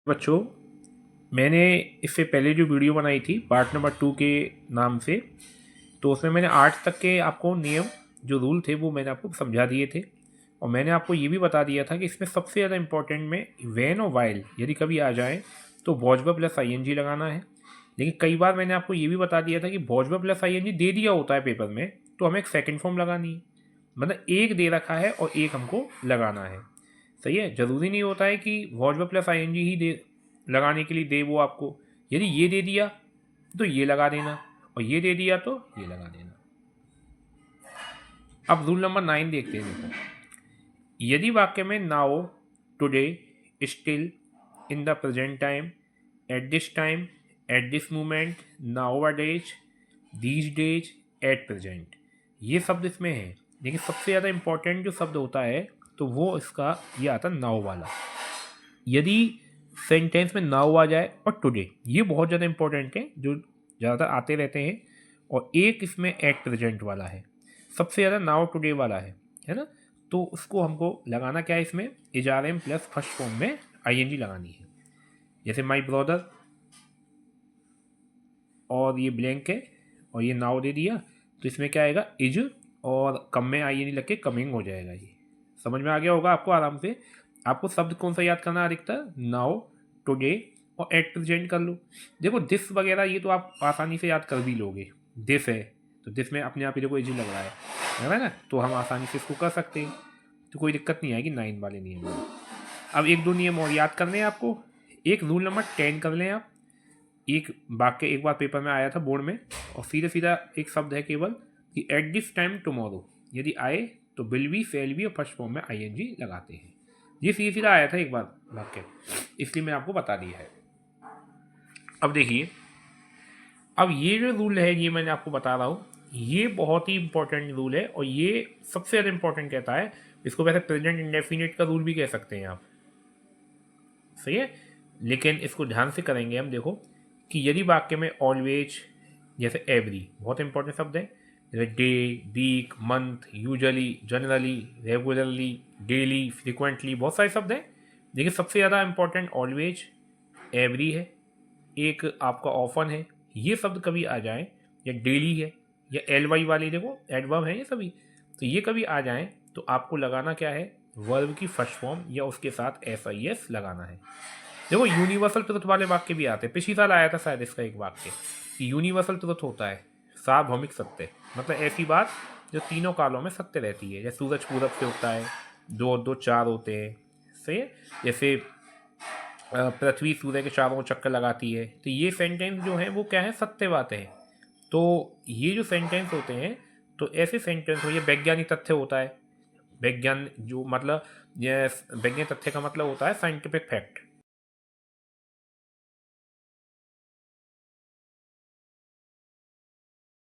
बच्चों, मैंने इससे पहले जो वीडियो बनाई थी पार्ट नंबर 2 के नाम से, तो उसमें मैंने 8 तक के आपको नियम जो रूल थे वो मैंने आपको समझा दिए थे। और मैंने आपको ये भी बता दिया था कि इसमें सबसे ज़्यादा इंपॉर्टेंट में वैन और वाइल यदि कभी आ जाए तो वॉजवर प्लस आईएनजी लगाना है। लेकिन कई बार मैंने आपको ये भी बता दिया था कि वॉजवर प्लस आईएनजी दे दिया होता है पेपर में, तो हमें एक सेकेंड फॉर्म लगानी है। मतलब एक दे रखा है और एक हमको लगाना है। सही है, ज़रूरी नहीं होता है कि वॉजवर प्लस आईएनजी ही दे लगाने के लिए दे वो आपको। यदि ये दे दिया तो ये लगा देना, और ये दे दिया तो ये लगा देना। अब रूल नंबर 9 देखते हैं। देखो, यदि वाक्य में now, today, still, in the present time, at this time, at this moment, now days, these days, at present, ये शब्द इसमें है। लेकिन सबसे ज़्यादा इंपॉर्टेंट जो शब्द होता है तो वो इसका ये आता है नाउ वाला। यदि सेंटेंस में नाउ आ जाए और टुडे, ये बहुत ज़्यादा इंपॉर्टेंट है, जो ज़्यादा आते रहते हैं। और एक इसमें एट प्रेजेंट वाला है, सबसे ज़्यादा नाउ टुडे वाला है ना। तो उसको हमको लगाना क्या है, इसमें इजारम प्लस फर्स्ट फॉर्म में आईएनजी लगानी है। जैसे माई ब्रदर, और ये ब्लैंक है और ये नाउ दे दिया, तो इसमें क्या आएगा, इज, और कम में आईएनजी लग के कमिंग हो जाएगा। ये समझ में आ गया होगा आपको आराम से। आपको शब्द कौन सा याद करना है अधिकतर, नाउ, टुडे और एट प्रेजेंट कर लो। देखो दिस वगैरह ये तो आप आसानी से याद कर भी लोगे। दिस है तो दिस में अपने आप ही देखो इज लग रहा है ना, तो हम आसानी से इसको कर सकते हैं। तो कोई दिक्कत नहीं आएगी 9 वाले नियम में। अब एक दो नियम और याद करने हैं आपको। एक रूल नंबर 10 कर लें आप। एक वाक्य एक बार पेपर में आया था बोर्ड में, और सीधा सीधा एक शब्द है केवल कि एट दिस टाइम टुमारो, यदि आए तो विल बी, फेल बी और फर्स्ट फॉर्म में आईएनजी लगाते हैं। ये सीधा सीधा आया था एक बार वाक्य, इसलिए मैं आपको बता दिया है। अब देखिए, अब ये जो रूल है ये मैंने आपको बता रहा हूँ, ये बहुत ही इंपॉर्टेंट रूल है और ये सबसे ज़्यादा इंपॉर्टेंट कहता है। इसको वैसे प्रेजेंट इंडेफिनिट का रूल भी कह सकते हैं आप, सही है। लेकिन इसको ध्यान से करेंगे हम। देखो कि यदि वाक्य में ऑलवेज, जैसे एवरी बहुत इंपॉर्टेंट शब्द है, जैसे day, week, month, usually, generally, regularly, daily, frequently, बहुत सारे शब्द हैं। लेकिन सबसे ज़्यादा इंपॉर्टेंट ऑलवेज, एवरी है, एक आपका ऑफन है। ये शब्द कभी आ जाए, या डेली है, या एल वाई वाली देखो एडवर्ब है ये सभी, तो ये कभी आ जाए तो आपको लगाना क्या है, वर्ब की फर्स्ट फॉर्म या उसके साथ एस आई एस लगाना है। देखो यूनिवर्सल ट्रुथ वाले वाक्य भी आते हैं। पिछली साल आया था शायद इसका एक वाक्य कि यूनिवर्सल ट्रुथ होता है सार्वभौमिक सत्य, मतलब ऐसी बात जो तीनों कालों में सत्य रहती है। जैसे सूरज पूरब से होता है, दो और दो चार होते हैं, सही है। जैसे पृथ्वी सूर्य के चारों चक्कर लगाती है, तो ये सेंटेंस जो है वो क्या है, सत्य बातें हैं। तो ये जो सेंटेंस होते हैं, तो ऐसे सेंटेंस हो, ये वैज्ञानिक तथ्य होता है। वैज्ञान जो मतलब, ये वैज्ञानिक तथ्य का मतलब होता है साइंटिफिक फैक्ट,